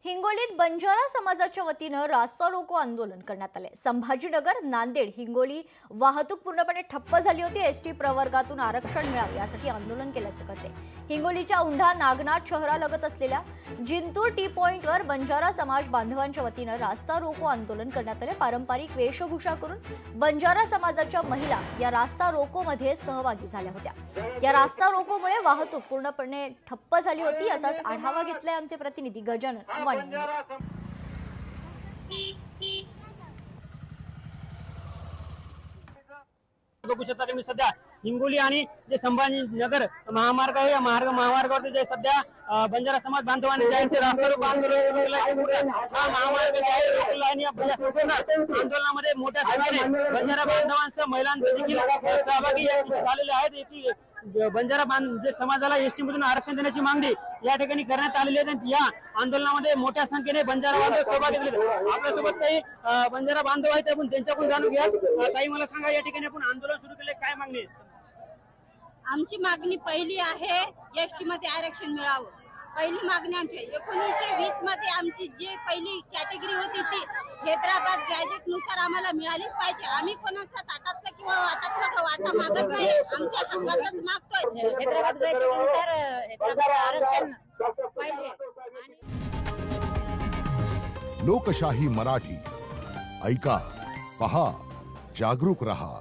हिंगोलीत बंजारा समाजाच्या वतीनं रास्ता रोको आंदोलन करण्यात आले। संभाजीनगर, नांदेड, हिंगोली वाहतूक पूर्णपणे ठप्प झाली होती। एसटी प्रवर्गातून आरक्षण मिळावे यासाठी आंदोलन केल्याचं कळते। हिंगोलीच्या औंढा नागनाथ शहरालगत असलेल्या जिंतूर टी पॉइंटवर बंजारा समाज बांधवांच्या वतीनं रास्ता रोको आंदोलन करण्यात आले। पारंपरिक वेशभूषा करून बंजारा समाजाच्या महिला या रास्ता रोकोमध्ये सहभागी झाल्या होत्या। या रास्ता रोकोमुळे वाहतूक पूर्णपणे ठप्प झाली होती। याचाच आढावा घेतलाय आमचे प्रतिनिधी गजानन। बघू शकता तुम्ही सध्या हिंगोली आणि जे संभाजीनगर महामार्ग आहे या महामार्गावरती जे सध्या बंजारा समाज बांधवांनी जे ते रास्ता रोको आंदोलन सुरू केलं आहे। हा महामार्ग जे आहे रोखला आणि या आंदोलनामध्ये मोठ्या संख्येने बंजारा बांधवांसह महिलांचे देखील सहभागी झालेले आहेत। बंजारा जे समाजाला एसटी मधून आरक्षण देण्याची मागणी या ठिकाणी करण्यात आलेली आहे। या आंदोलनामध्ये मोठ्या संख्येने बंजारा बांधव सहभागी झाले। आपल्यासोबत काही बंजारा बांधव आहेत, आपण त्यांच्याकडून जाणून घ्या। ताई, मला सांगा, या ठिकाणी आपण आंदोलन सुरू केले, काय मागणी आहे? आमची मागणी पहिली आहे, एसटी मध्ये आरक्षण मिळावं। पहिली मागणी आमची 1920 मध्ये आमची जी पहिली कॅटेगरी होती ती हैदराबाद गॅजेट नुसार आम्हाला मिळालीच पाहिजे। आम्ही कोणाचा ताटातला किंवा वाटातला वाटा मागत नाही, आमच्या हक्काचंच मागतोय। हैदराबाद गॅजेट नुसार आरक्षण पाहिजे। लोकशाही मराठी ऐका, पहा, जागरूक रहा।